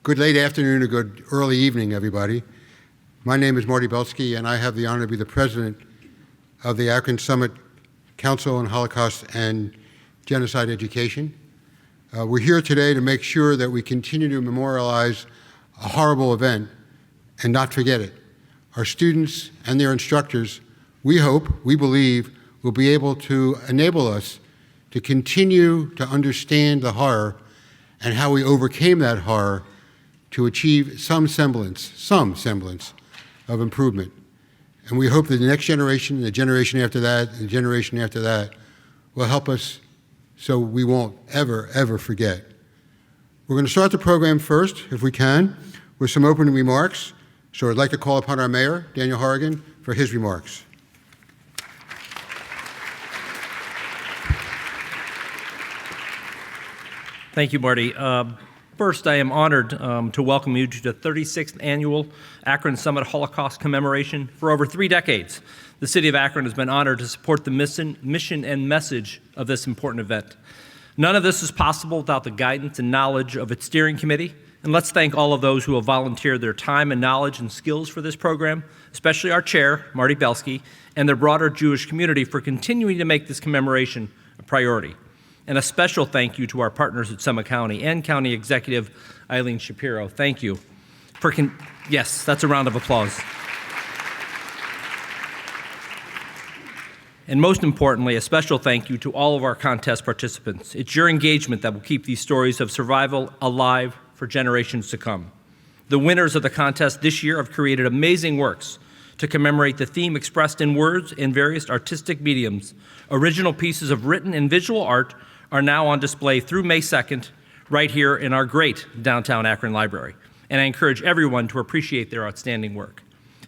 Good late afternoon or good early evening, everybody. My name is Marty Belsky, and I have the honor to be the president of the Akron-Summit Council on Holocaust and Genocide Education. We're here today to make sure that we continue to memorialize a horrible event and not forget it. Our students and their instructors, we hope, we believe, will be able to enable us to continue to understand the horror and how we overcame that horror to achieve some semblance of improvement. And we hope that the next generation, the generation after that, and the generation after that will help us so we won't ever forget. We're going to start the program first, if we can, with some opening remarks. So I'd like to call upon our mayor, Daniel Horrigan, for his remarks. Thank you, Marty. First, I am honored to welcome you to the 36th Annual Akron-Summit Holocaust Commemoration. For over 3 decades, the City of Akron has been honored to support the mission and message of this important event. None of this is possible without the guidance and knowledge of its steering committee. And let's thank all of those who have volunteered their time and knowledge and skills for this program, especially our chair, Marty Belsky, and the broader Jewish community for continuing to make this commemoration a priority. And a special thank you to our partners at Summit County and County Executive Eileen Shapiro. Thank you for, yes, that's a round of applause. And most importantly, a special thank you to all of our contest participants. It's your engagement that will keep these stories of survival alive for generations to come. The winners of the contest this year have created amazing works to commemorate the theme expressed in words in various artistic mediums. Original pieces of written and visual art are now on display through May 2nd, right here in our great downtown Akron Library. And I encourage everyone to appreciate their outstanding work.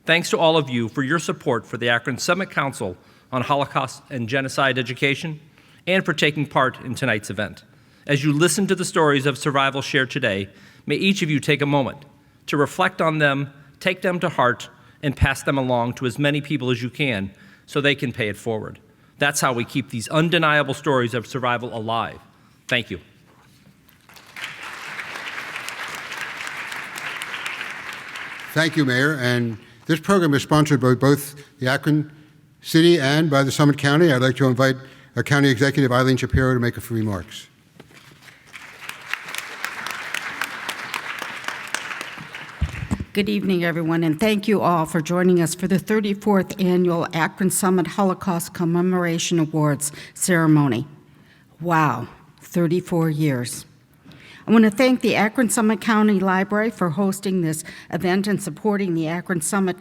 Thanks to all of you for your support for the Akron-Summit Council on Holocaust and Genocide Education, and for taking part in tonight's event. As you listen to the stories of survival shared today, may each of you take a moment to reflect on them, take them to heart, and pass them along to as many people as you can so they can pay it forward. That's how we keep these undeniable stories of survival alive. Thank you. Thank you, Mayor. And this program is sponsored by both the Akron City and by the Summit County. I'd like to invite our County Executive Eileen Shapiro to make a few remarks. Good evening, everyone, and thank you all for joining us for the 34th Annual Akron-Summit Holocaust Commemoration Awards ceremony. Wow, 34 years. I want to thank the Akron-Summit County Library for hosting this event and supporting the Akron-Summit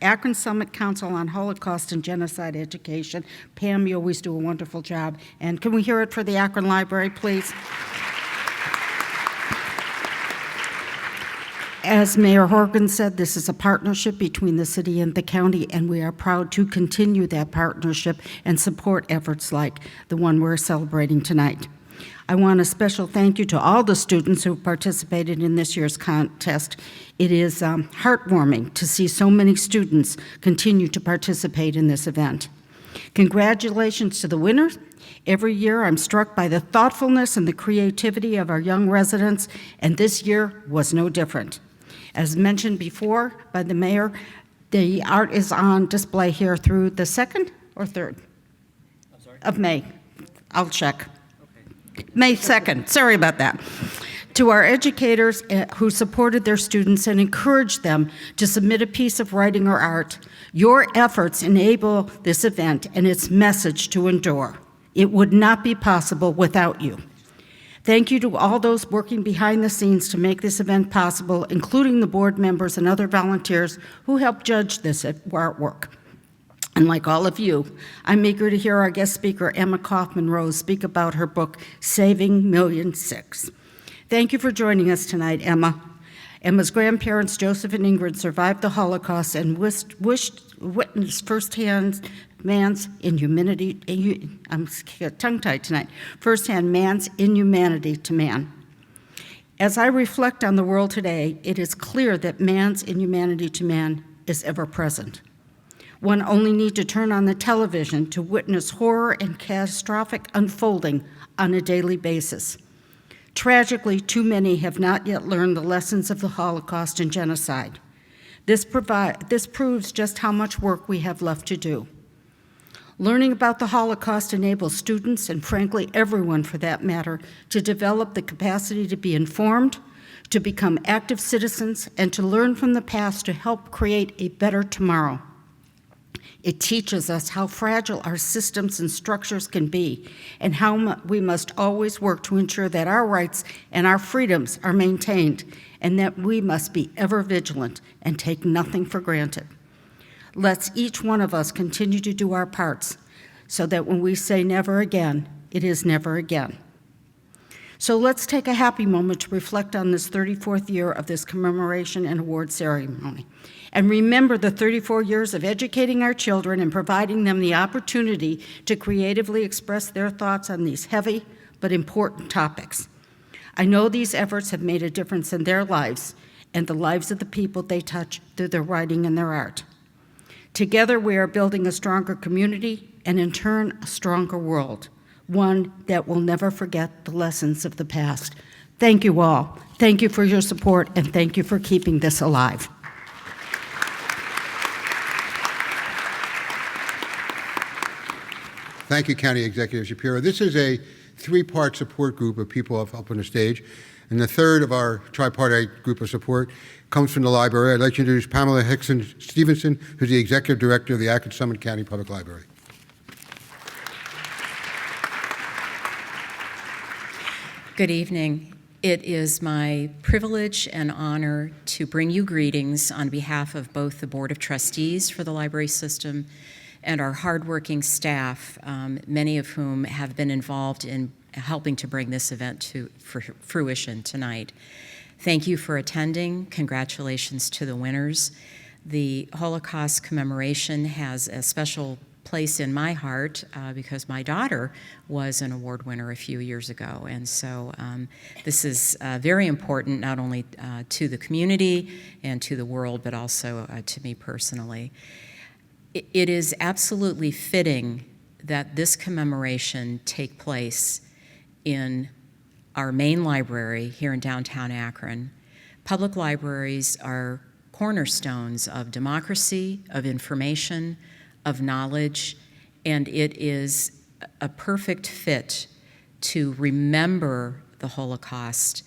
Akron-Summit Council on Holocaust and Genocide Education. Pam, you always do a wonderful job. And can we hear it for the Akron Library, please? As Mayor Horgan said, this is a partnership between the city and the county, and we are proud to continue that partnership and support efforts like the one we're celebrating tonight. I want a special thank you to all the students who participated in this year's contest. It is heartwarming to see so many students continue to participate in this event. Congratulations to the winners. Every year I'm struck by the thoughtfulness and the creativity of our young residents, and this year was no different. As mentioned before by the mayor, the art is on display here through the 2nd or 3rd of May. I'll check. Okay. May 2nd, sorry about that. To our educators who supported their students and encouraged them to submit a piece of writing or art, your efforts enable this event and its message to endure. It would not be possible without you. Thank you to all those working behind the scenes to make this event possible, including the board members and other volunteers who helped judge this artwork. And like all of you, I'm eager to hear our guest speaker, Emma Kaufman-Rose, speak about her book, Saving Million Six. Thank you for joining us tonight, Emma. Emma's grandparents, Joseph and Ingrid, survived the Holocaust and witnessed firsthand man's inhumanity, I'm tongue-tied tonight, firsthand man's inhumanity to man. As I reflect on the world today, it is clear that man's inhumanity to man is ever present. One only needs to turn on the television to witness horror and catastrophic unfolding on a daily basis. Tragically, too many have not yet learned the lessons of the Holocaust and genocide. This proves just how much work we have left to do. Learning about the Holocaust enables students, and frankly everyone for that matter, to develop the capacity to be informed, to become active citizens, and to learn from the past to help create a better tomorrow. It teaches us how fragile our systems and structures can be, and how we must always work to ensure that our rights and our freedoms are maintained, and that we must be ever vigilant and take nothing for granted. Let's each one of us continue to do our parts so that when we say never again, it is never again. So let's take a happy moment to reflect on this 34th year of this commemoration and award ceremony, and remember the 34 years of educating our children and providing them the opportunity to creatively express their thoughts on these heavy but important topics. I know these efforts have made a difference in their lives and the lives of the people they touch through their writing and their art. Together, we are building a stronger community and, in turn, a stronger world, one that will never forget the lessons of the past. Thank you all. Thank you for your support, and thank you for keeping this alive. Thank you, County Executive Shapiro. This is a three-part support group of people up on the stage, and the third of our tripartite group of support comes from the library. I'd like to introduce Pamela Hickson Stevenson, who's the Executive Director of the Akron-Summit County Public Library. Good evening. It is my privilege and honor to bring you greetings on behalf of both the Board of Trustees for the library system and our hardworking staff, many of whom have been involved in helping to bring this event to fruition tonight. Thank you for attending. Congratulations to the winners. The Holocaust commemoration has a special place in my heart because my daughter was an award winner a few years ago. And so this is very important, not only to the community and to the world, but also to me personally. It is absolutely fitting that this commemoration take place in our main library here in downtown Akron. Public libraries are cornerstones of democracy, of information, of knowledge, and it is a perfect fit to remember the Holocaust,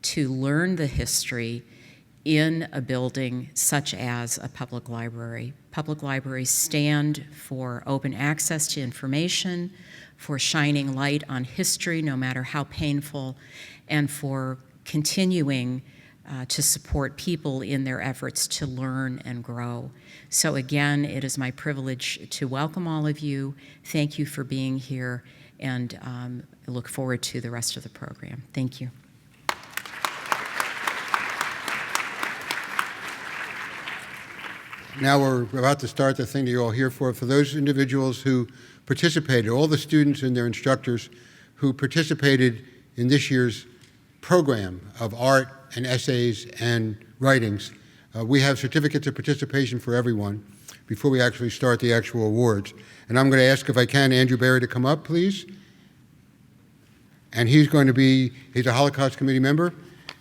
to learn the history in a building such as a public library. Public libraries stand for open access to information, for shining light on history, no matter how painful, and for continuing to support people in their efforts to learn and grow. So again, it is my privilege to welcome all of you. Thank you for being here, and I look forward to the rest of the program. Thank you. Now we're about to start the thing that you're all here for. For those individuals who participated, all the students and their instructors who participated in this year's program of art and essays and writings, we have certificates of participation for everyone before we actually start the actual awards. And I'm going to ask, if I can, Andrew Barry to come up, please. And he's a Holocaust Committee member,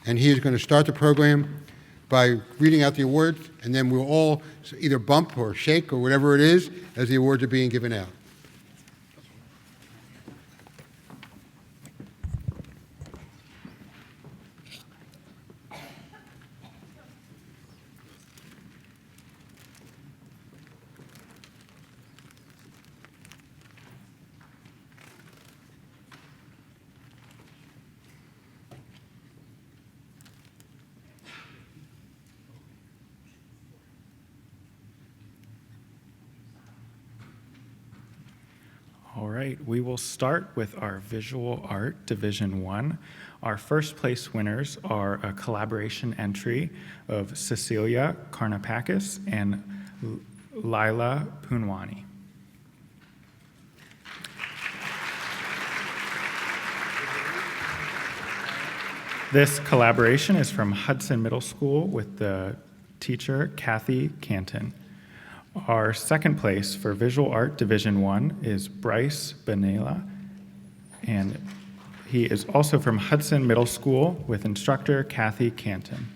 and he is going to start the program by reading out the awards, and then we'll all either bump or shake or whatever it is as the awards are being given out. All right, we will start with our Visual Art Division 1. Our first place winners are a collaboration entry of Cecilia Karnapakis and Laila Poonwani. This collaboration is from Hudson Middle School with the teacher Kathy Canton. Our second place for Visual Art Division 1 is Bryce Benela, and He is also from Hudson Middle School with instructor Kathy Canton.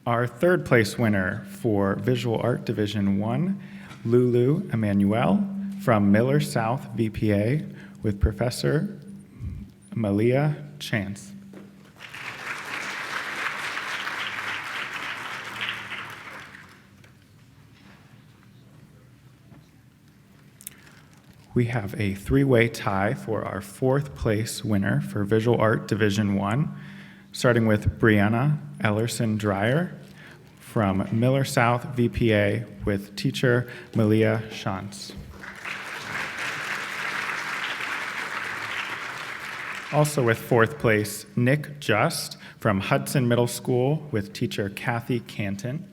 Our third place winner for Visual Art Division 1, Lulu Emanuel from Miller South VPA with Professor Malia Chance. We have a three-way tie for our fourth place winner for Visual Art Division 1, starting with Brianna Ellerson Dreyer from Miller South VPA with teacher Malia Shantz. Also with fourth place, Nick Just from Hudson Middle School with teacher Kathy Canton.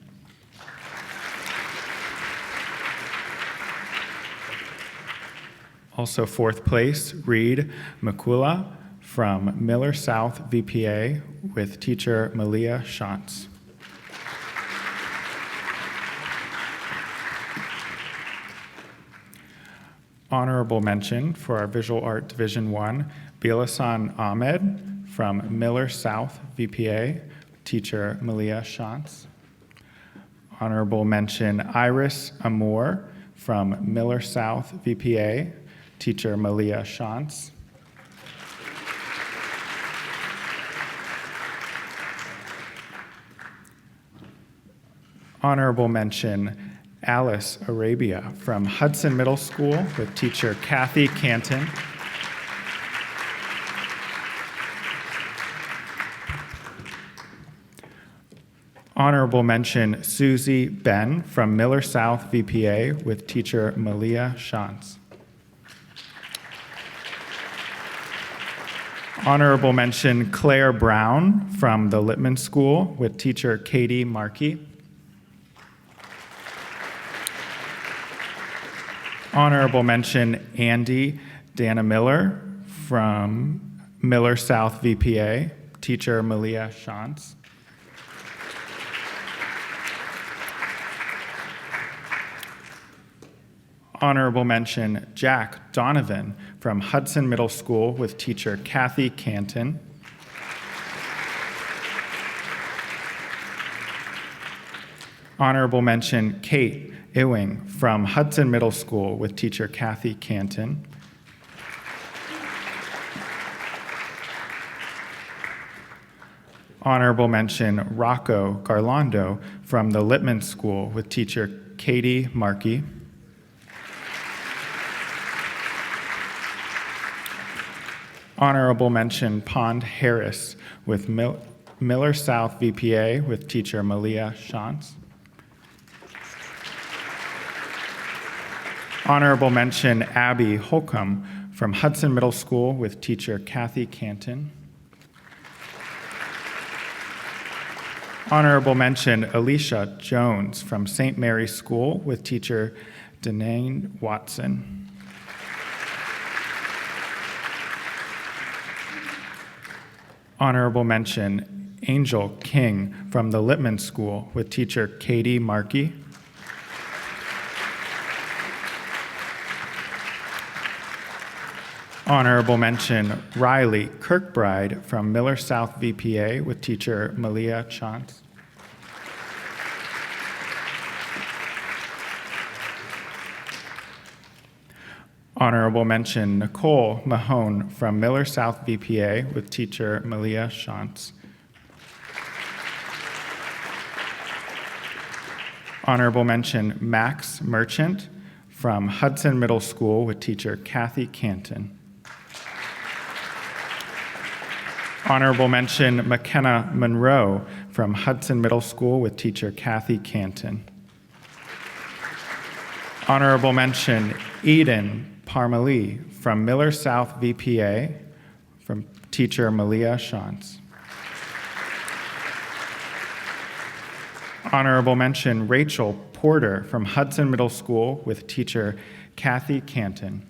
Also fourth place, Reed Makula from Miller South VPA with teacher Malia Shantz. Honorable mention for our Visual Art Division 1, Bilasan Ahmed from Miller South VPA, teacher Malia Shantz. Honorable mention, Iris Amour from Miller South VPA, teacher Malia Shantz. Honorable mention, Alice Arabia from Hudson Middle School with teacher Kathy Canton. Honorable mention, Susie Ben from Miller South VPA with teacher Malia Shantz. Honorable mention, Claire Brown from the Littman School with teacher Katie Markey. Honorable mention, Andy Dana Miller from Miller South VPA, teacher Malia Shantz. Honorable mention, Jack Donovan from Hudson Middle School with teacher Kathy Canton. Honorable mention, Kate Ewing from Hudson Middle School with teacher Kathy Canton. Honorable mention, Rocco Garlando from the Littman School with teacher Katie Markey. Honorable mention, Pond Harris with Miller South VPA with teacher Malia Shantz. Honorable mention, Abby Holcomb from Hudson Middle School with teacher Kathy Canton. Honorable mention, Alicia Jones from St. Mary's School with teacher Denane Watson. Honorable mention, Angel King from the Littman School with teacher Katie Markey. Honorable mention, Riley Kirkbride from Miller South VPA with teacher Malia Chantz. Honorable mention, Nicole Mahone from Miller South VPA with teacher Malia Shantz. Honorable mention, Max Merchant from Hudson Middle School with teacher Kathy Canton. Honorable mention, McKenna Monroe from Hudson Middle School with teacher Kathy Canton. Honorable mention, Eden Parmalee from Miller South VPA from teacher Malia Shantz. Honorable mention, Rachel Porter from Hudson Middle School with teacher Kathy Canton.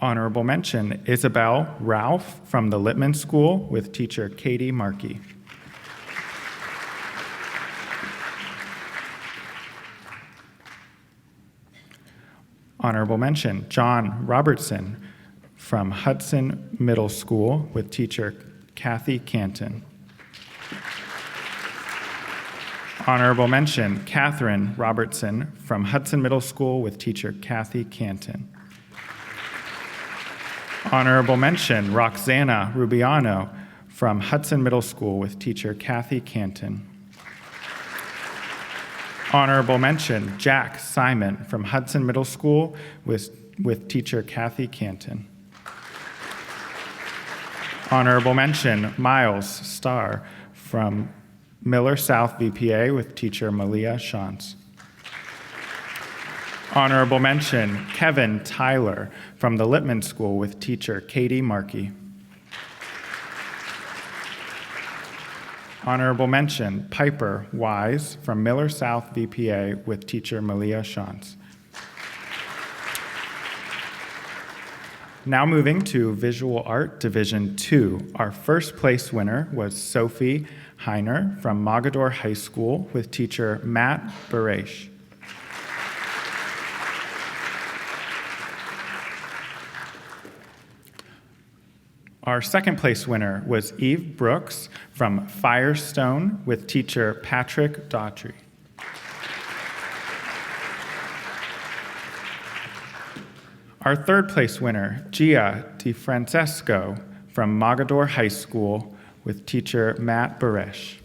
Honorable mention, Isabel Ralph from the Littman School with teacher Katie Markey. Honorable mention, John Robertson from Hudson Middle School with teacher Kathy Canton. Honorable mention, Catherine Robertson from Hudson Middle School with teacher Kathy Canton. Honorable mention, Roxana Rubiano from Hudson Middle School with teacher Kathy Canton. Honorable mention, Jack Simon from Hudson Middle School with teacher Kathy Canton. Honorable mention, Miles Starr from Miller South VPA with teacher Malia Shantz. Honorable mention, Kevin Tyler from the Lippman School with teacher Katie Markey. Honorable mention, Piper Wise from Miller South VPA with teacher Malia Shantz. Now moving to Visual Art Division 2. Our first place winner was Sophie Heiner from Mogador High School with teacher Matt Baresh. Our second place winner was Eve Brooks from Firestone with teacher Patrick Daughtry. Our third place winner, Gia DiFrancesco from Mogador High School with teacher Matt Baresh.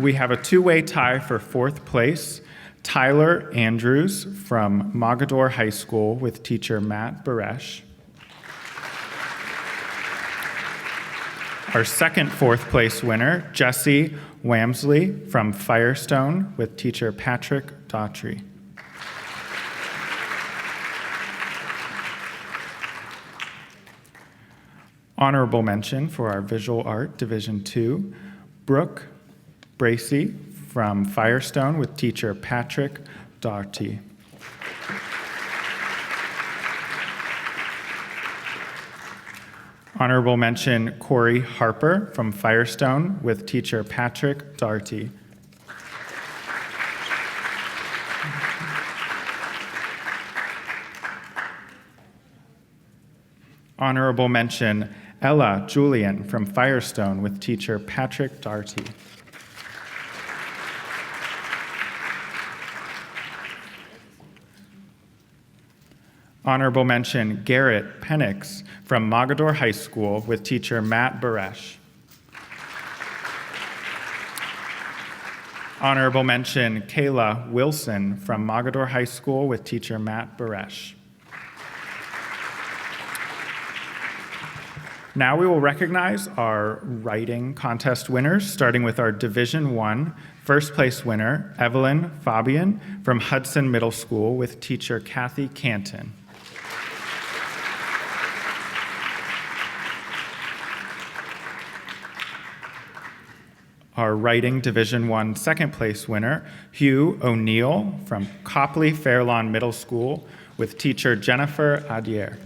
We have a two-way tie for fourth place. Tyler Andrews from Mogador High School with teacher Matt Baresh. Our second fourth place winner, Jesse Wamsley from Firestone with teacher Patrick Daughtry. Honorable mention for our Visual Art Division 2, Brooke Bracey from Firestone with teacher Patrick Daughtry. Honorable mention, Corey Harper from Firestone with teacher Patrick Daughtry. Honorable mention, Ella Julian from Firestone with teacher Patrick Daughtry. Honorable mention, Garrett Penix from Mogador High School with teacher Matt Baresh. Honorable mention, Kayla Wilson from Mogador High School with teacher Matt Baresh. Now we will recognize our writing contest winners, starting with our Division 1 first place winner, Evelyn Fabian from Hudson Middle School with teacher Kathy Canton. Our Writing Division 1 second place winner, Hugh O'Neill from Copley Fairlawn Middle School with teacher Jennifer Adier.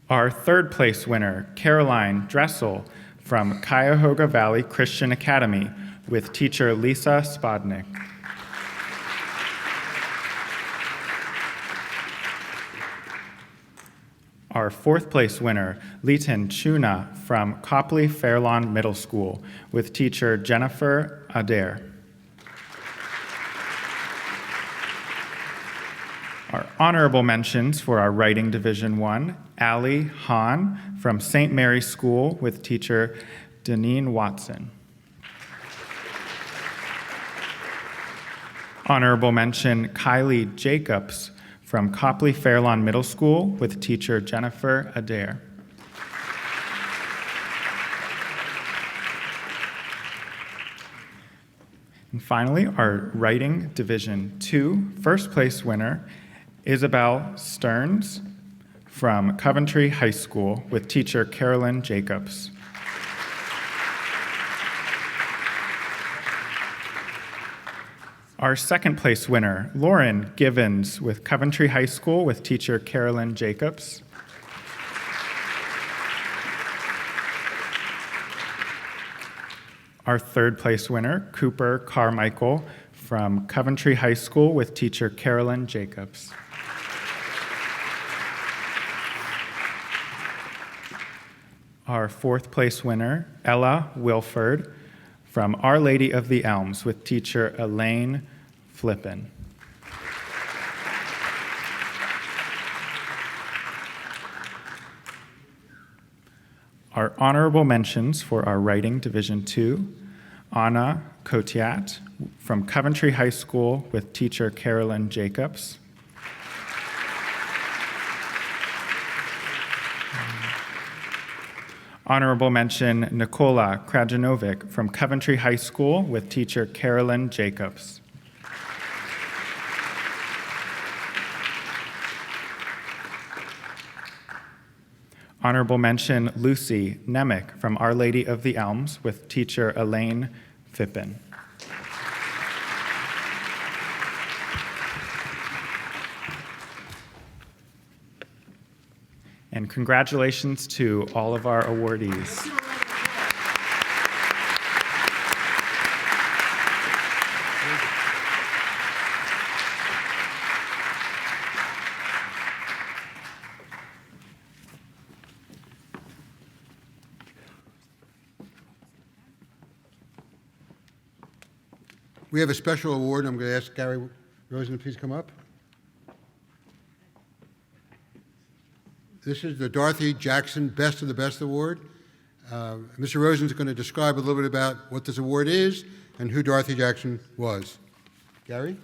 Our third place winner, Caroline Dressel from Cuyahoga Valley Christian Academy with teacher Lisa Spodnik. Our fourth place winner, Leighton Chuna from Copley Fairlawn Middle School with teacher Jennifer Adair. Our honorable mentions for our Writing Division 1, Allie Hahn from St. Mary's School with teacher Deneen Watson. Honorable mention, Kylie Jacobs from Copley Fairlawn Middle School with teacher Jennifer Adair. And finally, our Writing Division 2 first place winner, Isabel Stearns from Coventry High School with teacher Carolyn Jacobs. Our second place winner, Lauren Givens with Coventry High School with teacher Carolyn Jacobs. Our third place winner, Cooper Carmichael from Coventry High School with teacher Carolyn Jacobs. Our fourth place winner, Ella Wilford from Our Lady of the Elms with teacher Elaine Flippin. Our honorable mentions for our writing Division 2, Anna Kotiat from Coventry High School with teacher Carolyn Jacobs. Honorable mention, Nikola Krajanovic from Coventry High School with teacher Carolyn Jacobs. Honorable mention, Lucy Nemec from Our Lady of the Elms with teacher Elaine Fippen. And congratulations to all of our awardees. We have a special award. I'm going to ask Gary Rosen to please come up. This is the Dorothy Jackson Best of the Best Award. Mr. Rosen is going to describe a little bit about what this award is and who Dorothy Jackson was. Gary?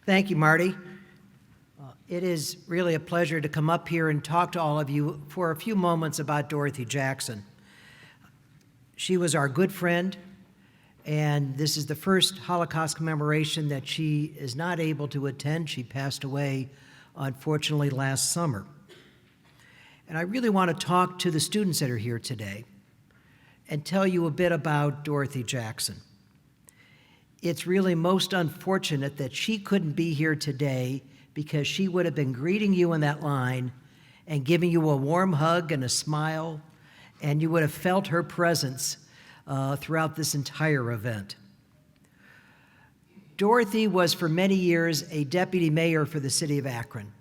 Thank you, Marty. It is really a pleasure to come up here and talk to all of you for a few moments about Dorothy Jackson. She was our good friend, and this is the first Holocaust commemoration that she is not able to attend. She passed away, unfortunately, last summer. And I really want to talk to the students that are here today and tell you a bit about Dorothy Jackson. It's really most unfortunate that she couldn't be here today because she would have been greeting you in that line and giving you a warm hug and a smile, and you would have felt her presence throughout this entire event. Dorothy was for many years a deputy mayor for the city of Akron.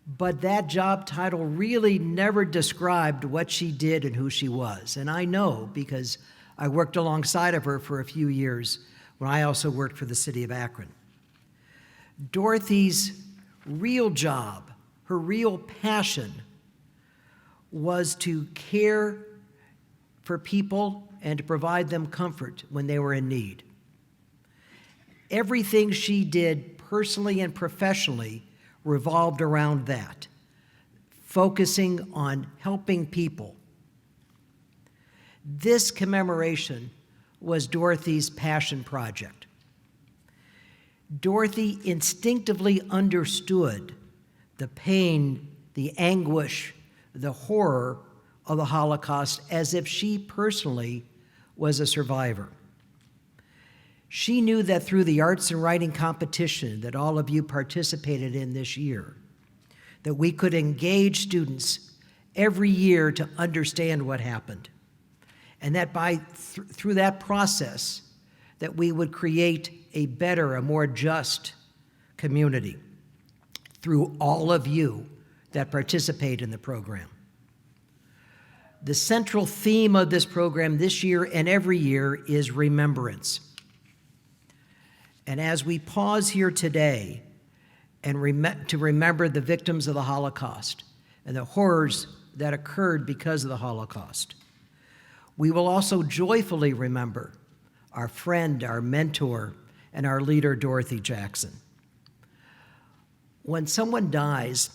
But that job title really never described what she did and who she was. And I know because I worked alongside of her for a few years when I also worked for the city of Akron. Dorothy's real job, her real passion, was to care for people and to provide them comfort when they were in need. Everything she did personally and professionally revolved around that, focusing on helping people. This commemoration was Dorothy's passion project. Dorothy instinctively understood the pain, the anguish, the horror of the Holocaust as if she personally was a survivor. She knew that through the arts and writing competition that all of you participated in this year, that we could engage students every year to understand what happened. And that through that process, that we would create a better, a more just community through all of you that participate in the program. The central theme of this program this year and every year is remembrance. And as we pause here today and to remember the victims of the Holocaust and the horrors that occurred because of the Holocaust, we will also joyfully remember our friend, our mentor, and our leader, Dorothy Jackson. When someone dies,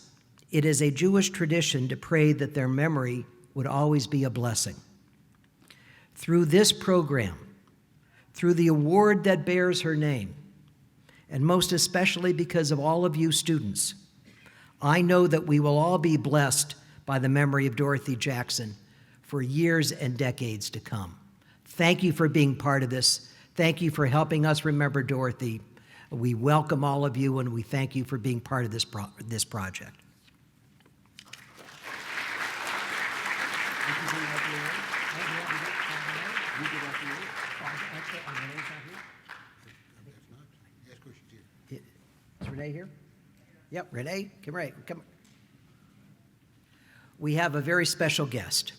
it is a Jewish tradition to pray that their memory would always be a blessing. Through this program, through the award that bears her name, and most especially because of all of you students, I know that we will all be blessed by the memory of Dorothy Jackson for years and decades to come. Thank you for being part of this. Thank you for helping us remember Dorothy. We welcome all of you, and we thank you for being part of this project. Is Renee here? Yep, Renee, come. We have a very special guest.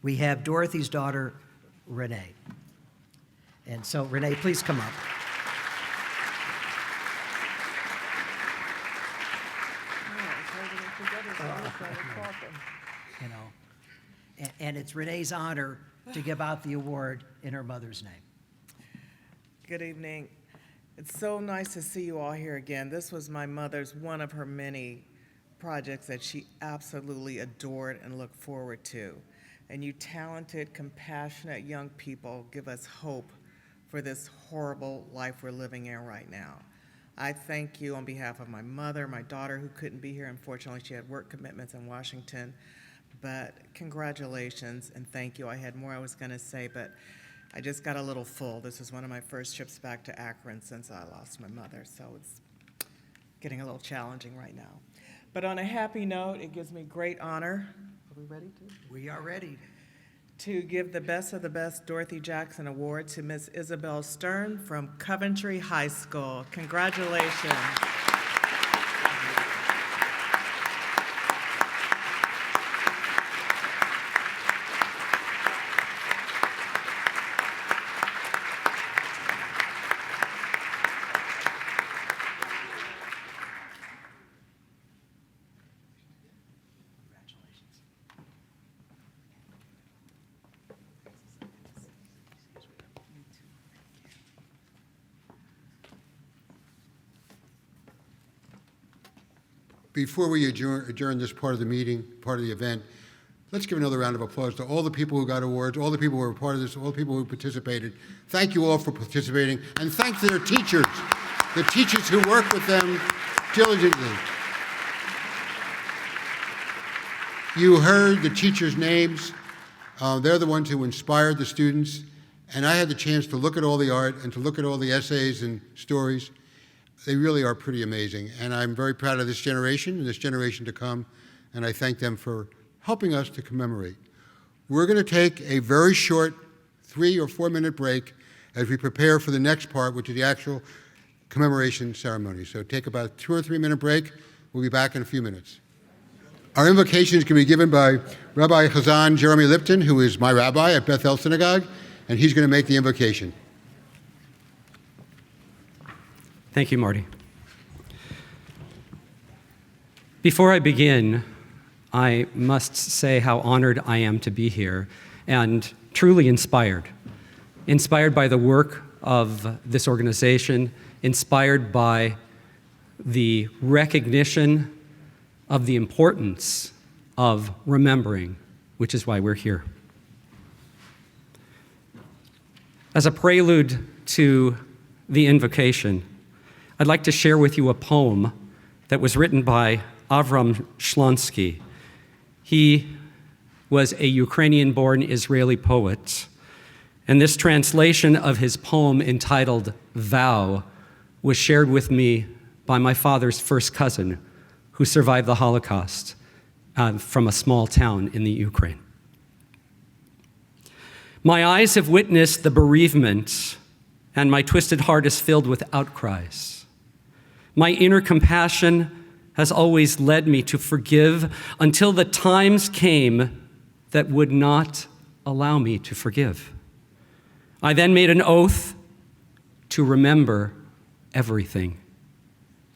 We have Dorothy's daughter, Renee. And so, Renee, please come up. You know, and it's Renee's honor to give out the award in her mother's name. Good evening. It's so nice to see you all here again. This was my mother's, one of her many projects that she absolutely adored and looked forward to. And you talented, compassionate young people give us hope for this horrible life we're living in right now. I thank you on behalf of my mother, my daughter who couldn't be here. Unfortunately, she had work commitments in Washington. But congratulations and thank you. I had more I was going to say, but I just got a little full. This is one of my first trips back to Akron since I lost my mother, so it's getting a little challenging right now. But on a happy note, it gives me great honor. Are we ready to? We are ready. To give the Best of the Best Dorothy Jackson Award to Miss Isabel Stern from Coventry High School. Congratulations. Before we adjourn this part of the meeting, part of the event, let's give another round of applause to all the people who got awards, all the people who were part of this, all the people who participated. Thank you all for participating, and thanks to their teachers, the teachers who work with them diligently. You heard the teachers' names. They're the ones who inspired the students, and I had the chance to look at all the art and to look at all the essays and stories. They really are pretty amazing, and I'm very proud of this generation and this generation to come, and I thank them for helping us to commemorate. We're going to take a very short 3 or 4 minute break as we prepare for the next part, which is the actual commemoration ceremony. So take about a 2 or 3 minute break. We'll be back in a few minutes. Our invocations can be given by Rabbi Chazan Jeremy Lipton, who is my rabbi at Beth El Synagogue, and he's going to make the invocation. Thank you, Marty. Before I begin, I must say how honored I am to be here and truly inspired. Inspired by the work of this organization, inspired by the recognition of the importance of remembering, which is why we're here. As a prelude to the invocation, I'd like to share with you a poem that was written by Avram Shlonsky. He was a Ukrainian-born Israeli poet, and this translation of his poem entitled Vow was shared with me by my father's first cousin who survived the Holocaust from a small town in the Ukraine. My eyes have witnessed the bereavement, and my twisted heart is filled with outcries. My inner compassion has always led me to forgive until the times came that would not allow me to forgive. I then made an oath to remember everything,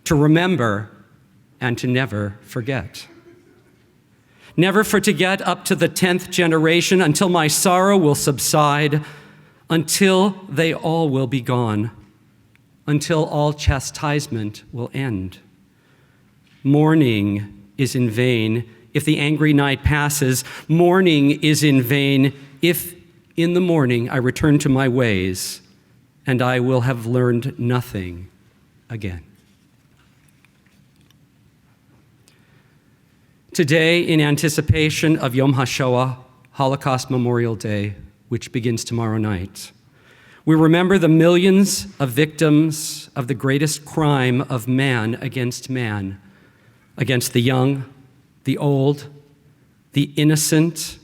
to remember and to never forget. Never forget up to the 10th generation, until my sorrow will subside, until they all will be gone, until all chastisement will end. Mourning is in vain if the angry night passes. Mourning is in vain if in the morning I return to my ways, and I will have learned nothing again. Today, in anticipation of Yom HaShoah, Holocaust Memorial Day, which begins tomorrow night, we remember the millions of victims of the greatest crime of man, against the young, the old, the innocent,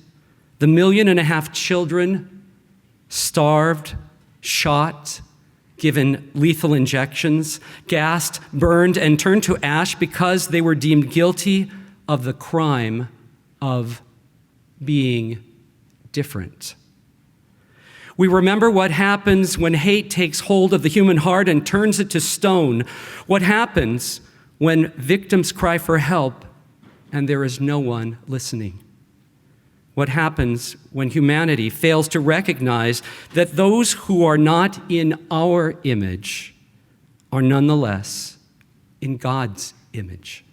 The 1.5 million children starved, shot, given lethal injections, gassed, burned, and turned to ash because they were deemed guilty of the crime of being different. We remember what happens when hate takes hold of the human heart and turns it to stone. What happens when victims cry for help and there is no one listening. What happens when humanity fails to recognize that those who are not in our image are nonetheless in God's image.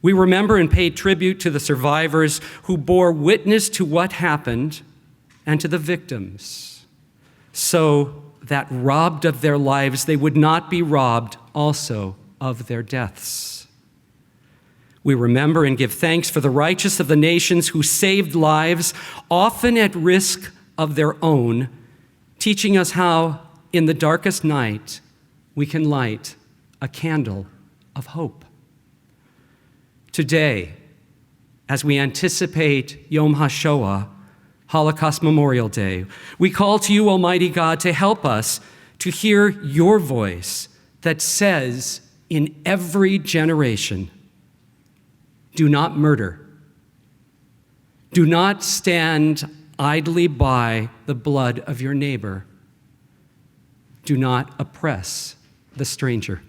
We remember and pay tribute to the survivors who bore witness to what happened and to the victims, so that robbed of their lives, they would not be robbed also of their deaths. We remember and give thanks for the righteous of the nations who saved lives, often at risk of their own, teaching us how, in the darkest night, we can light a candle of hope. Today, as we anticipate Yom HaShoah, Holocaust Memorial Day, we call to you, Almighty God, to help us to hear your voice that says in every generation, do not murder. Do not stand idly by the blood of your neighbor. Do not oppress the stranger.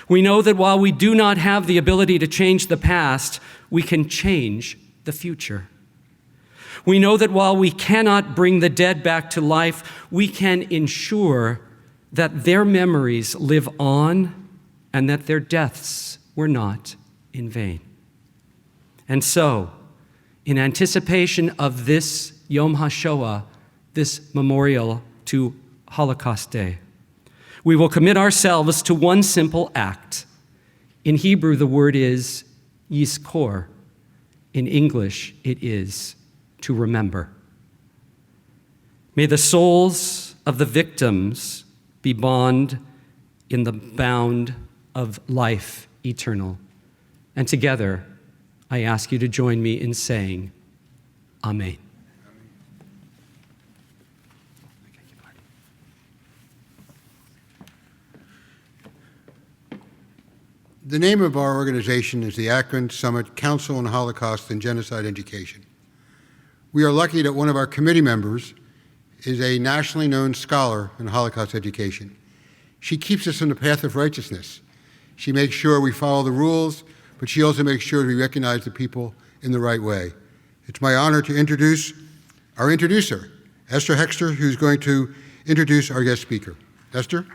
We know that while we do not have the ability to change the past, we can change the future. We know that while we cannot bring the dead back to life, we can ensure that their memories live on and that their deaths were not in vain. And so, in anticipation of this Yom HaShoah, this memorial to Holocaust Day, we will commit ourselves to one simple act. In Hebrew, the word is yizkor. In English, it is to remember. May the souls of the victims be bound in the bound of life eternal. And together, I ask you to join me in saying, Amen. The name of our organization is the Akron-Summit Council on Holocaust and Genocide Education. We are lucky that one of our committee members is a nationally known scholar in Holocaust education. She keeps us on the path of righteousness. She makes sure we follow the rules, but she also makes sure we recognize the people in the right way. It's my honor to introduce our introducer, Esther Hexter, who's going to introduce our guest speaker. Esther?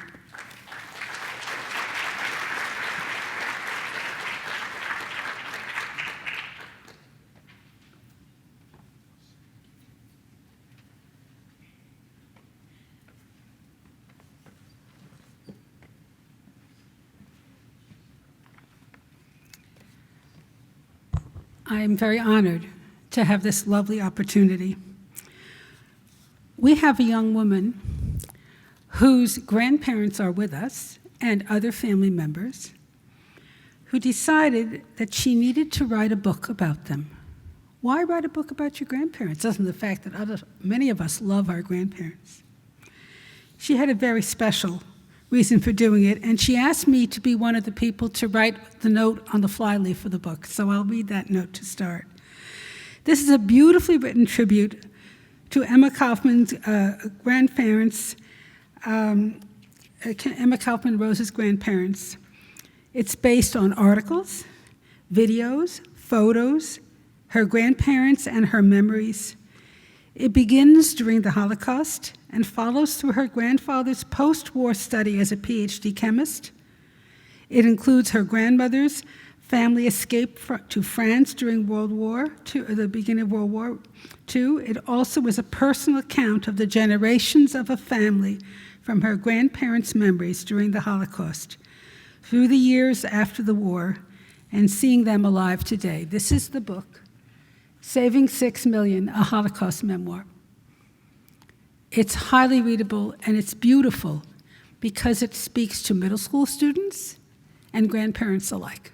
I am very honored to have this lovely opportunity. We have a young woman whose grandparents are with us and other family members who decided that she needed to write a book about them. Why write a book about your grandparents, other than the fact that many of us love our grandparents? She had a very special reason for doing it, and she asked me to be one of the people to write the note on the flyleaf for the book, so I'll read that note to start. This is a beautifully written tribute to Emma Kaufman's grandparents, Emma Kaufman Rose's grandparents. It's based on articles, videos, photos, her grandparents and her memories. It begins during the Holocaust and follows through her grandfather's post-war study as a PhD chemist. It includes her grandmother's family escape to France during the beginning of World War II. It also is a personal account of the generations of a family from her grandparents' memories during the Holocaust, through the years after the war, and seeing them alive today. This is the book, Saving 6 Million, a Holocaust Memoir. It's highly readable and it's beautiful because it speaks to middle school students and grandparents alike.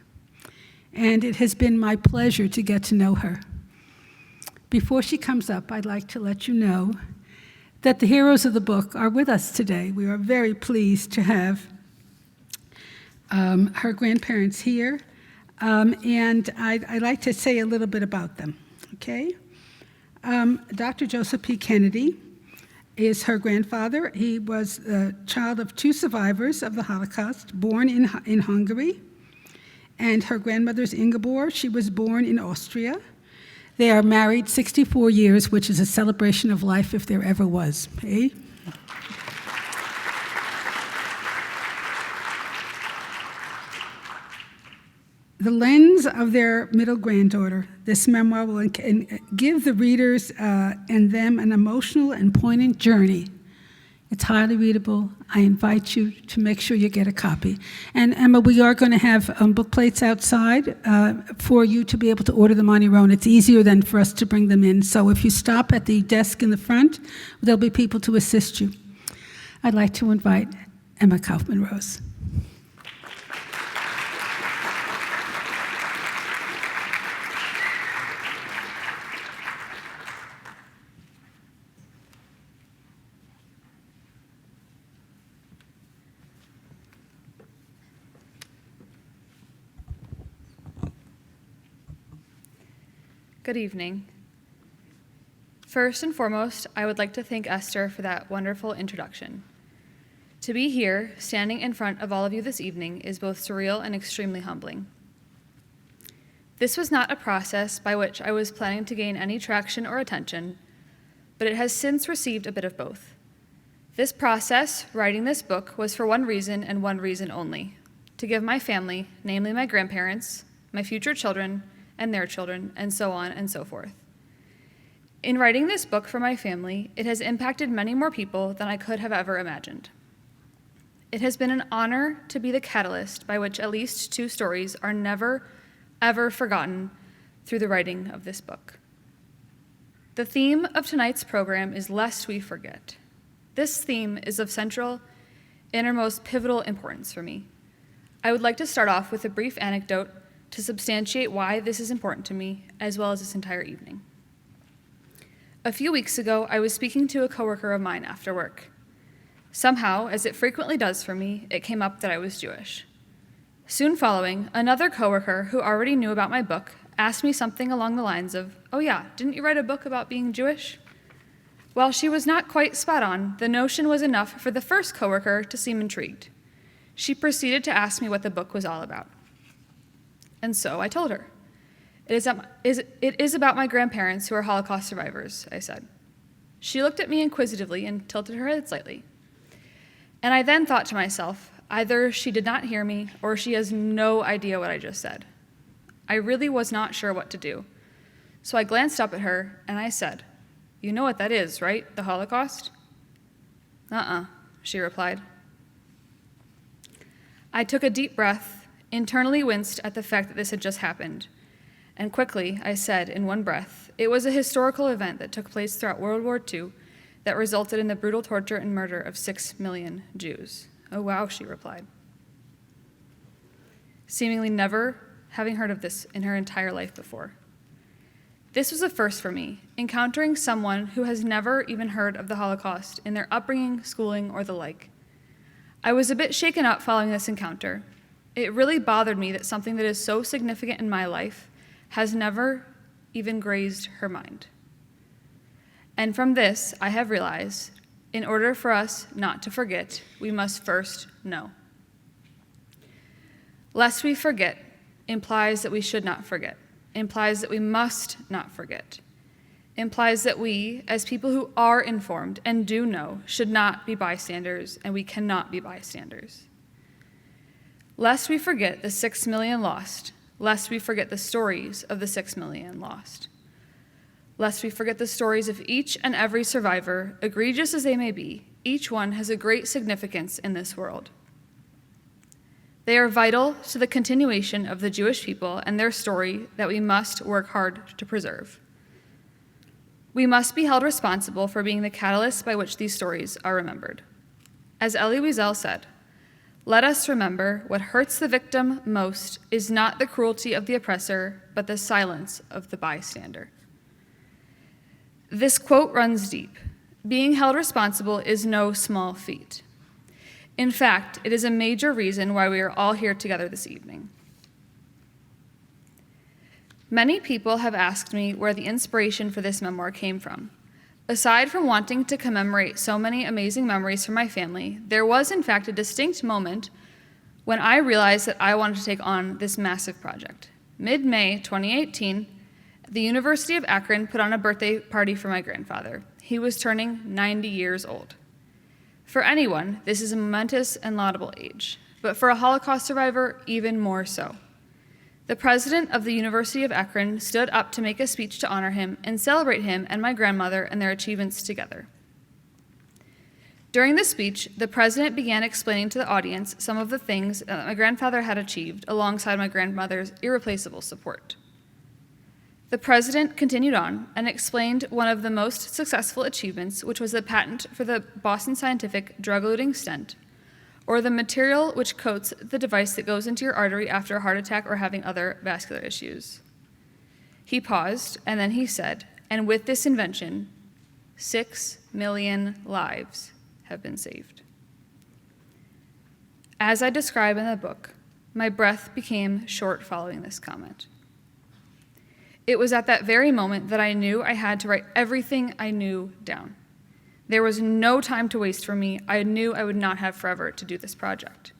And it has been my pleasure to get to know her. Before she comes up, I'd like to let you know that the heroes of the book are with us today. We are very pleased to have her grandparents here, and I'd like to say a little bit about them, okay? Dr. Joseph P. Kennedy is her grandfather. He was the child of two survivors of the Holocaust, born in Hungary, and her grandmother's Ingeborg. She was born in Austria. They are married 64 years, which is a celebration of life if there ever was, eh? The lens of their middle granddaughter, this memoir will give the readers and them an emotional and poignant journey. It's highly readable. I invite you to make sure you get a copy. And Emma, we are going to have book plates outside for you to be able to order them on your own. It's easier than for us to bring them in. So if you stop at the desk in the front, there'll be people to assist you. I'd like to invite Emma Kaufman-Rose. Good evening. First and foremost, I would like to thank Esther for that wonderful introduction. To be here, standing in front of all of you this evening, is both surreal and extremely humbling. This was not a process by which I was planning to gain any traction or attention, but it has since received a bit of both. This process, writing this book, was for one reason and one reason only: to give my family, namely my grandparents, my future children, and their children, and so on and so forth. In writing this book for my family, it has impacted many more people than I could have ever imagined. It has been an honor to be the catalyst by which at least two stories are never, ever forgotten through the writing of this book. The theme of tonight's program is Lest We Forget. This theme is of central, innermost pivotal importance for me. I would like to start off with a brief anecdote to substantiate why this is important to me, as well as this entire evening. A few weeks ago, I was speaking to a coworker of mine after work. Somehow, as it frequently does for me, it came up that I was Jewish. Soon following, another coworker who already knew about my book asked me something along the lines of, "Oh yeah, didn't you write a book about being Jewish?" While she was not quite spot on, the notion was enough for the first coworker to seem intrigued. She proceeded to ask me what the book was all about. And so I told her. It is about my grandparents who are Holocaust survivors, I said. She looked at me inquisitively and tilted her head slightly. And I then thought to myself, either she did not hear me or she has no idea what I just said. I really was not sure what to do. So I glanced up at her and I said, "You know what that is, right? The Holocaust?" She replied. I took a deep breath, internally winced at the fact that this had just happened, and quickly I said in one breath, it was a historical event that took place throughout World War II that resulted in the brutal torture and murder of 6 million Jews. "Oh wow," she replied, seemingly never having heard of this in her entire life before. This was a first for me, encountering someone who has never even heard of the Holocaust in their upbringing, schooling, or the like. I was a bit shaken up following this encounter. It really bothered me that something that is so significant in my life has never even grazed her mind. And from this, I have realized, in order for us not to forget, we must first know. Lest we forget implies that we should not forget, implies that we must not forget, implies that we, as people who are informed and do know, should not be bystanders, and we cannot be bystanders. Lest we forget the 6 million lost, lest we forget the stories of the 6 million lost, lest we forget the stories of each and every survivor, egregious as they may be, each one has a great significance in this world. They are vital to the continuation of the Jewish people and their story that we must work hard to preserve. We must be held responsible for being the catalyst by which these stories are remembered. As Elie Wiesel said, "Let us remember what hurts the victim most is not the cruelty of the oppressor, but the silence of the bystander." This quote runs deep. Being held responsible is no small feat. In fact, it is a major reason why we are all here together this evening. Many people have asked me where the inspiration for this memoir came from. Aside from wanting to commemorate so many amazing memories from my family, there was in fact a distinct moment when I realized that I wanted to take on this massive project. Mid-May 2018, the University of Akron put on a birthday party for my grandfather. He was turning 90 years old. For anyone, this is a momentous and laudable age, but for a Holocaust survivor, even more so. The president of the University of Akron stood up to make a speech to honor him and celebrate him and my grandmother and their achievements together. During the speech, the president began explaining to the audience some of the things that my grandfather had achieved alongside my grandmother's irreplaceable support. The president continued on and explained one of the most successful achievements, which was the patent for the Boston Scientific drug-eluting stent, or the material which coats the device that goes into your artery after a heart attack or having other vascular issues. He paused, and then he said, and with this invention, 6 million lives have been saved. As I describe in the book, my breath became short following this comment. It was at that very moment that I knew I had to write everything I knew down. There was no time to waste for me. I knew I would not have forever to do this project.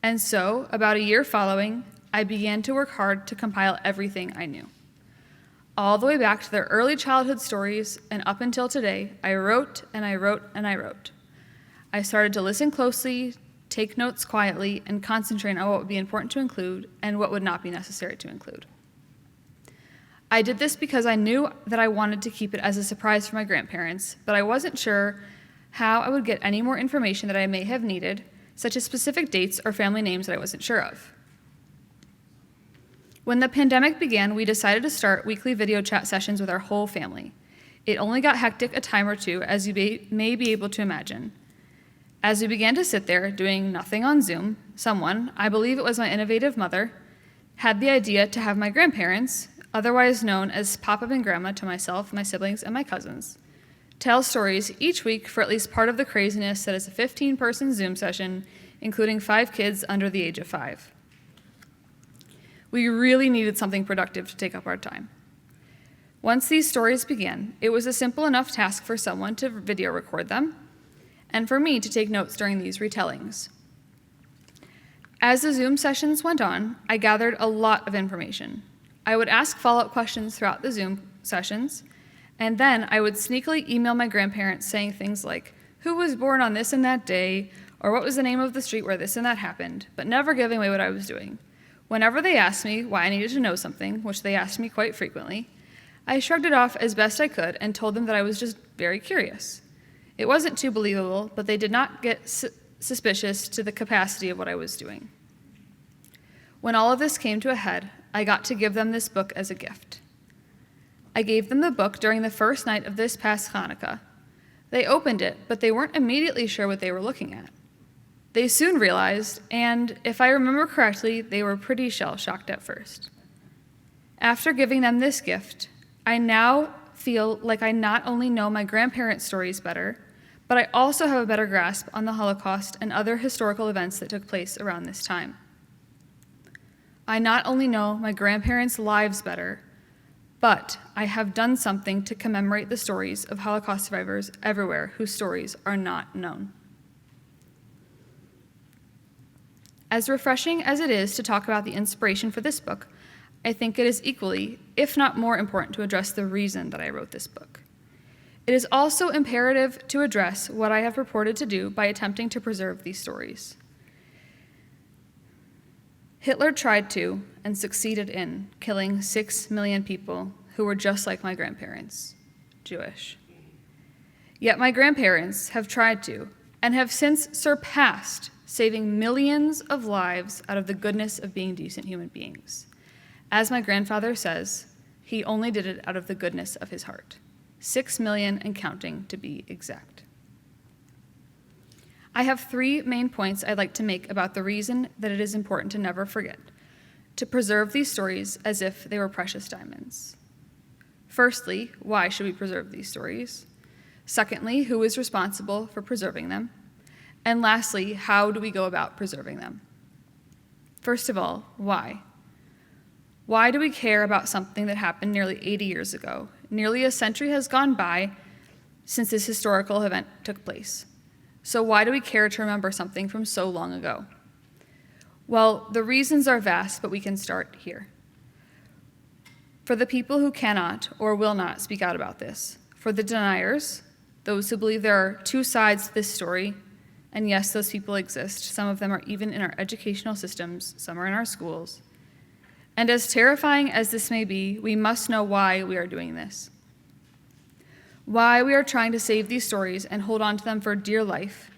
And so, about a year following, I began to work hard to compile everything I knew. All the way back to their early childhood stories and up until today, I wrote and I wrote and I wrote. I started to listen closely, take notes quietly, and concentrate on what would be important to include and what would not be necessary to include. I did this because I knew that I wanted to keep it as a surprise for my grandparents, but I wasn't sure how I would get any more information that I may have needed, such as specific dates or family names that I wasn't sure of. When the pandemic began, we decided to start weekly video chat sessions with our whole family. It only got hectic a time or two, as you may be able to imagine. As we began to sit there doing nothing on Zoom, someone, I believe it was my innovative mother, had the idea to have my grandparents, otherwise known as Papa and Grandma to myself, my siblings, and my cousins, tell stories each week for at least part of the craziness that is a 15-person Zoom session, including 5 kids under the age of 5. We really needed something productive to take up our time. Once these stories began, it was a simple enough task for someone to video record them, and for me to take notes during these retellings. As the Zoom sessions went on, I gathered a lot of information. I would ask follow-up questions throughout the Zoom sessions, and then I would sneakily email my grandparents saying things like, who was born on this and that day, or what was the name of the street where this and that happened, but never giving away what I was doing. Whenever they asked me why I needed to know something, which they asked me quite frequently, I shrugged it off as best I could and told them that I was just very curious. It wasn't too believable, but they did not get suspicious to the capacity of what I was doing. When all of this came to a head, I got to give them this book as a gift. I gave them the book during the first night of this past Hanukkah. They opened it, but they weren't immediately sure what they were looking at. They soon realized, and if I remember correctly, they were pretty shell-shocked at first. After giving them this gift, I now feel like I not only know my grandparents' stories better, but I also have a better grasp on the Holocaust and other historical events that took place around this time. I not only know my grandparents' lives better, but I have done something to commemorate the stories of Holocaust survivors everywhere whose stories are not known. As refreshing as it is to talk about the inspiration for this book, I think it is equally, if not more important, to address the reason that I wrote this book. It is also imperative to address what I have purported to do by attempting to preserve these stories. Hitler tried to, and succeeded in, killing 6 million people who were just like my grandparents, Jewish. Yet my grandparents have tried to, and have since surpassed, saving millions of lives out of the goodness of being decent human beings. As my grandfather says, he only did it out of the goodness of his heart. 6 million and counting, to be exact. I have 3 main points I'd like to make about the reason that it is important to never forget, to preserve these stories as if they were precious diamonds. Firstly, why should we preserve these stories? Secondly, who is responsible for preserving them? And lastly, how do we go about preserving them? First of all, why? Why do we care about something that happened nearly 80 years ago? Nearly a century has gone by since this historical event took place. So why do we care to remember something from so long ago? Well, the reasons are vast, but we can start here. For the people who cannot or will not speak out about this, for the deniers, those who believe there are two sides to this story, and yes, those people exist. Some of them are even in our educational systems, some are in our schools. And as terrifying as this may be, we must know why we are doing this. Why we are trying to save these stories and hold on to them for dear life.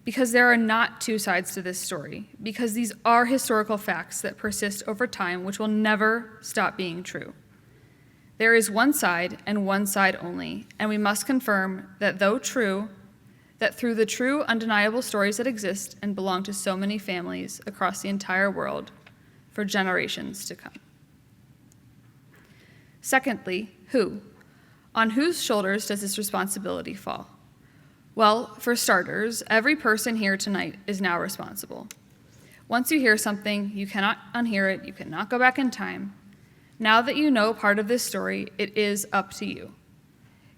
Because there are not two sides to this story. Because these are historical facts that persist over time, which will never stop being true. There is one side and one side only, and we must confirm that though true, that through the true, undeniable stories that exist and belong to so many families across the entire world, for generations to come. Secondly, who? On whose shoulders does this responsibility fall? Well, for starters, every person here tonight is now responsible. Once you hear something, you cannot unhear it, you cannot go back in time. Now that you know part of this story, it is up to you.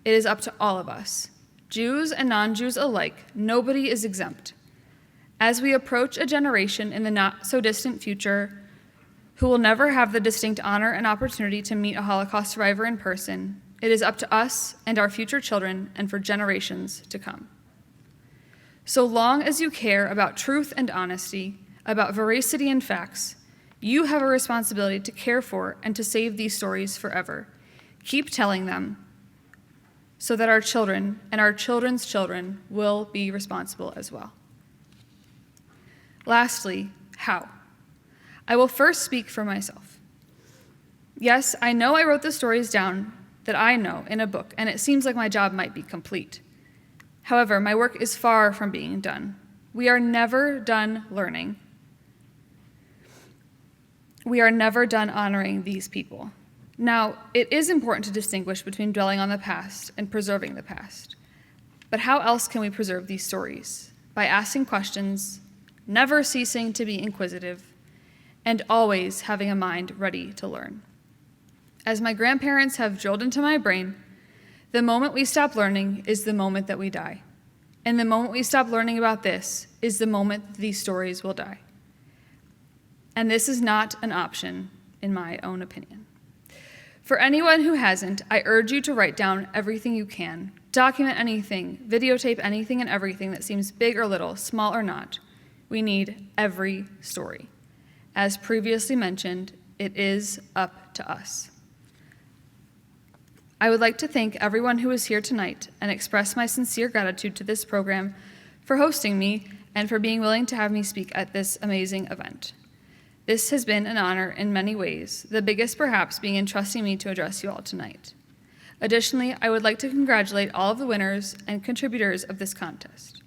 It is up to all of us. Jews and non-Jews alike, nobody is exempt. As we approach a generation in the not-so-distant future who will never have the distinct honor and opportunity to meet a Holocaust survivor in person, it is up to us and our future children and for generations to come. So long as you care about truth and honesty, about veracity and facts, you have a responsibility to care for and to save these stories forever. Keep telling them so that our children and our children's children will be responsible as well. Lastly, how? I will first speak for myself. Yes, I know I wrote the stories down that I know in a book, and it seems like my job might be complete. However, my work is far from being done. We are never done learning. We are never done honoring these people. Now, it is important to distinguish between dwelling on the past and preserving the past. But how else can we preserve these stories? By asking questions, never ceasing to be inquisitive, and always having a mind ready to learn. As my grandparents have drilled into my brain, the moment we stop learning is the moment that we die. And the moment we stop learning about this is the moment that these stories will die. And this is not an option, in my own opinion. For anyone who hasn't, I urge you to write down everything you can. Document anything, videotape anything and everything that seems big or little, small or not. We need every story. As previously mentioned, it is up to us. I would like to thank everyone who is here tonight and express my sincere gratitude to this program for hosting me and for being willing to have me speak at this amazing event. This has been an honor in many ways, the biggest perhaps being entrusting me to address you all tonight. Additionally, I would like to congratulate all of the winners and contributors of this contest.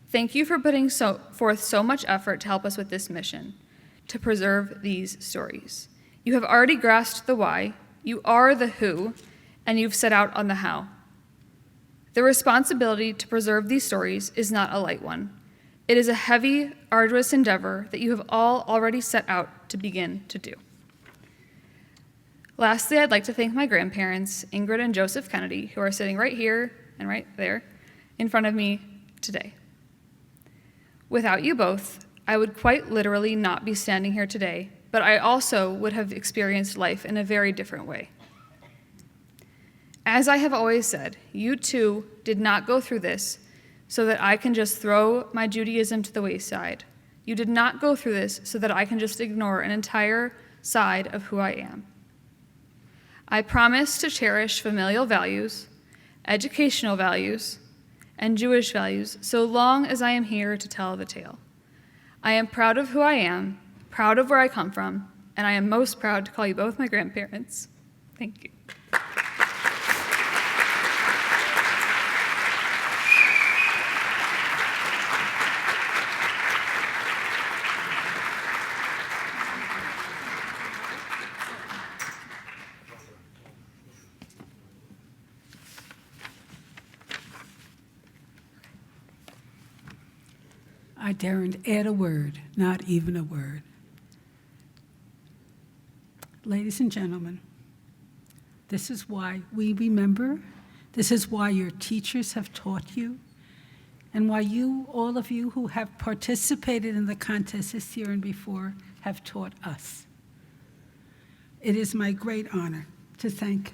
Thank you for putting forth so much effort to help us with this mission, to preserve these stories. You have already grasped the why, you are the who, and you've set out on the how. The responsibility to preserve these stories is not a light one. It is a heavy, arduous endeavor that you have all already set out to begin to do. Lastly, I'd like to thank my grandparents, Ingrid and Joseph Kennedy, who are sitting right here and right there in front of me today. Without you both, I would quite literally not be standing here today, but I also would have experienced life in a very different way. As I have always said, you too did not go through this so that I can just throw my Judaism to the wayside. You did not go through this so that I can just ignore an entire side of who I am. I promise to cherish familial values, educational values, and Jewish values so long as I am here to tell the tale. I am proud of who I am, proud of where I come from, and I am most proud to call you both my grandparents. Thank you. I daren't add a word, not even a word. Ladies and gentlemen, this is why we remember, this is why your teachers have taught you, and why you, all of you who have participated in the contest this year and before, have taught us. It is my great honor to thank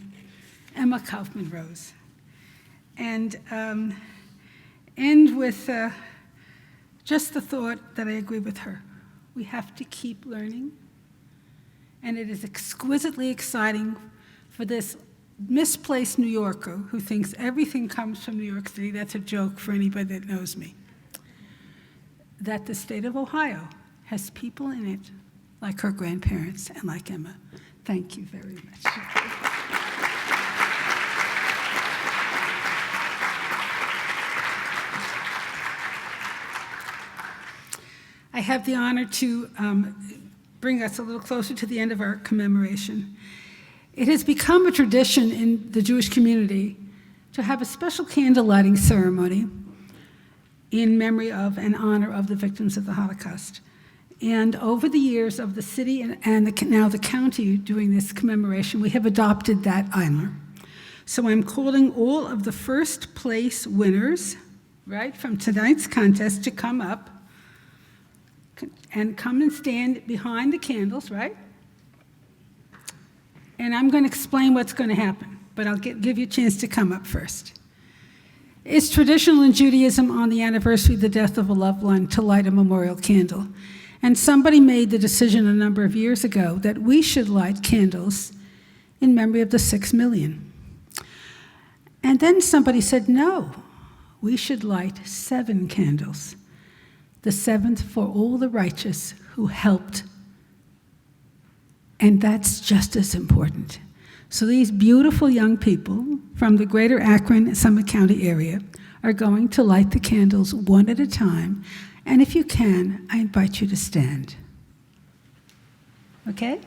Emma Kaufman-Rose and end with just the thought that I agree with her. We have to keep learning, and it is exquisitely exciting for this misplaced New Yorker who thinks everything comes from New York City. That's a joke for anybody that knows me. That the state of Ohio has people in it like her grandparents and like Emma. Thank you very much. I have the honor to bring us a little closer to the end of our commemoration. It has become a tradition in the Jewish community to have a special candle lighting ceremony in memory of and honor of the victims of the Holocaust. And over the years of the city and now the county doing this commemoration, we have adopted that honor. So I'm calling all of the first place winners, right, from tonight's contest to come up and come and stand behind the candles, right? And I'm going to explain what's going to happen, but I'll give you a chance to come up first. It's traditional in Judaism on the anniversary of the death of a loved one to light a memorial candle. And somebody made the decision a number of years ago that we should light candles in memory of the 6 million. And then somebody said, no, we should light 7 candles. The 7th for all the righteous who helped. And that's just as important. So these beautiful young people from the greater Akron-Summit County area are going to light the candles one at a time. And if you can, I invite you to stand. Okay?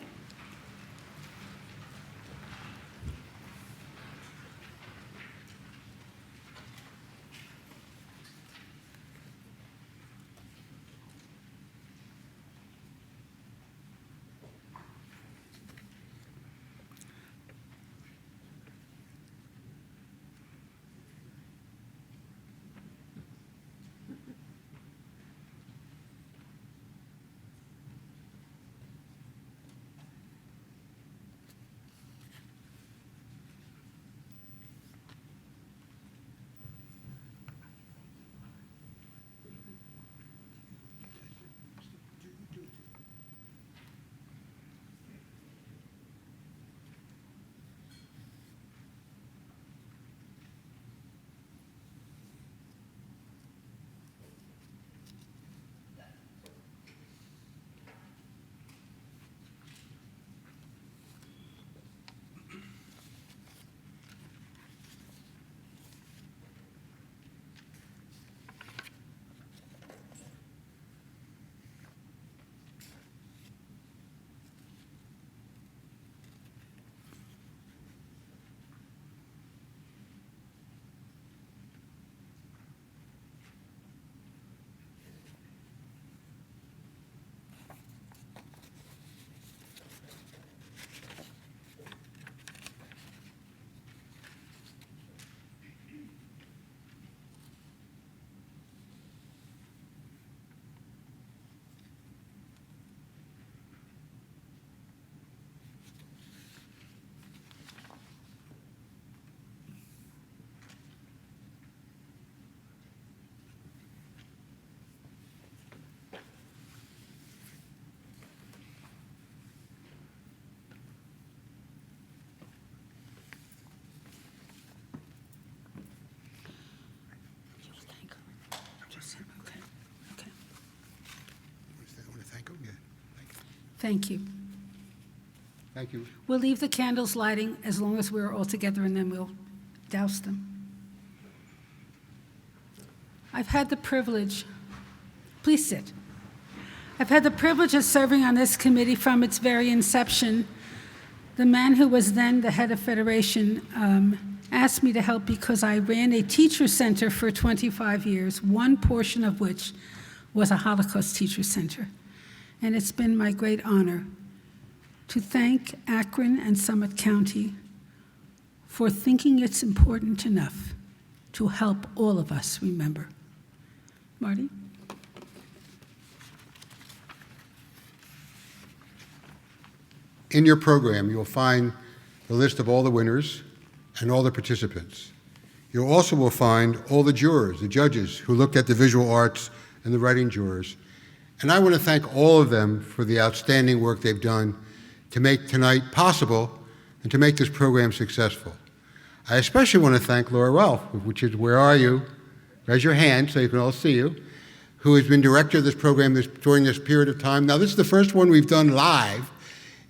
Thank you. Thank you. We'll leave the candles lighting as long as we're all together, and then we'll douse them. I've had the privilege, please sit. I've had the privilege of serving on this committee from its very inception. The man who was then the head of Federation asked me to help because I ran a teacher center for 25 years, one portion of which was a Holocaust Teacher Center. And it's been my great honor to thank Akron and Summit County for thinking it's important enough to help all of us remember. Marty? In your program, you'll find the list of all the winners and all the participants. You also will find all the jurors, the judges who looked at the visual arts and the writing jurors. And I want to thank all of them for the outstanding work they've done to make tonight possible and to make this program successful. I especially want to thank Laura Ralph, which is, where are you? Raise your hand so you can all see you, who has been director of this program during this period of time. Now, this is the first one we've done live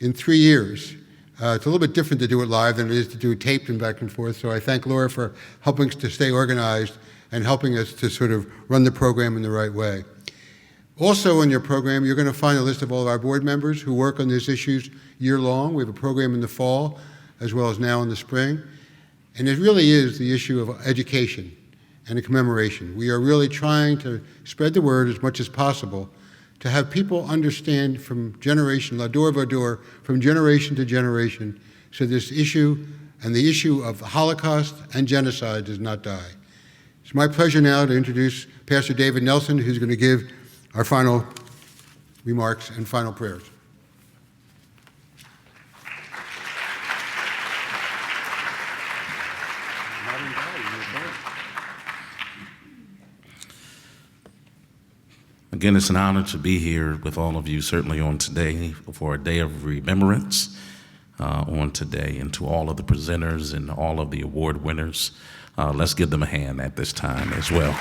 in 3 years. It's a little bit different to do it live than it is to do it taped and back and forth, so I thank Laura for helping us to stay organized and helping us to sort of run the program in the right way. Also in your program, you're going to find a list of all of our board members who work on these issues year-long. We have a program in the fall as well as now in the spring. And it really is the issue of education and a commemoration. We are really trying to spread the word as much as possible to have people understand from generation, la door va door, from generation to generation, so this issue and the issue of the Holocaust and genocide does not die. It's my pleasure now to introduce Pastor David Nelson, who's going to give our final remarks and final prayers. Again, it's an honor to be here with all of you, certainly on today, for a day of remembrance on today, and to all of the presenters and all of the award winners. Let's give them a hand at this time as well.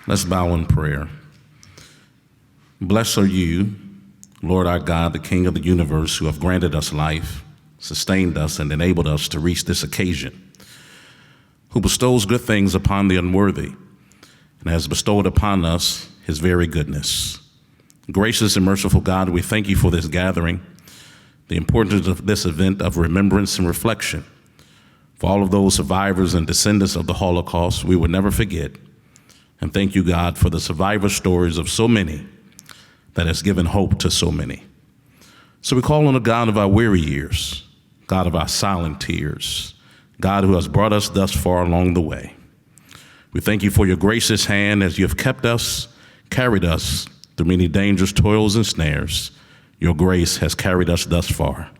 Let's bow in prayer. Blessed are you, Lord our God, the King of the universe, who have granted us life, sustained us, and enabled us to reach this occasion, who bestows good things upon the unworthy and has bestowed upon us his very goodness. Gracious and merciful God, we thank you for this gathering, the importance of this event of remembrance and reflection. For all of those survivors and descendants of the Holocaust, we will never forget. And thank you, God, for the survivor stories of so many that has given hope to so many. So we call on the God of our weary years, God of our silent tears, God who has brought us thus far along the way. We thank you for your gracious hand as you have kept us, carried us through many dangers, toils, and snares. Your grace has carried us thus far.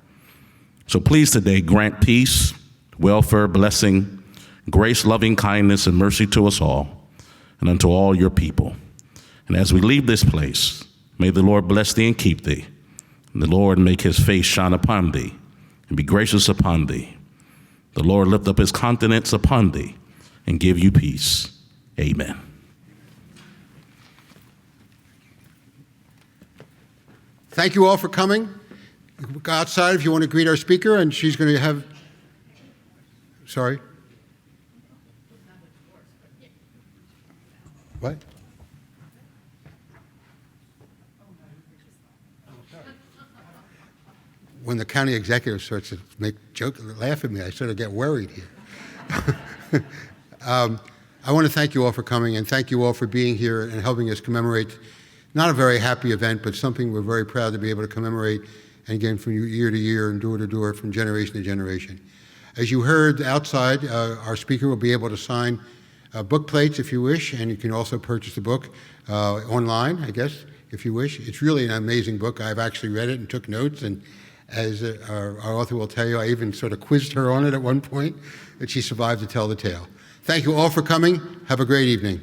So please today grant peace, welfare, blessing, grace, loving kindness, and mercy to us all and unto all your people. And as we leave this place, may the Lord bless thee and keep thee, and the Lord make his face shine upon thee and be gracious upon thee. The Lord lift up his countenance upon thee and give you peace. Amen. Thank you all for coming. Go outside if you want to greet our speaker, and she's going to have, sorry? What? When the county executive starts to laugh at me, I sort of get worried here. I want to thank you all for coming, and thank you all for being here and helping us commemorate not a very happy event, but something we're very proud to be able to commemorate, and again, from year to year and door to door, from generation to generation. As you heard outside, our speaker will be able to sign book plates if you wish, and you can also purchase the book online, I guess, if you wish. It's really an amazing book. I've actually read it and took notes, and as our author will tell you, I even sort of quizzed her on it at one point, and she survived to tell the tale. Thank you all for coming. Have a great evening.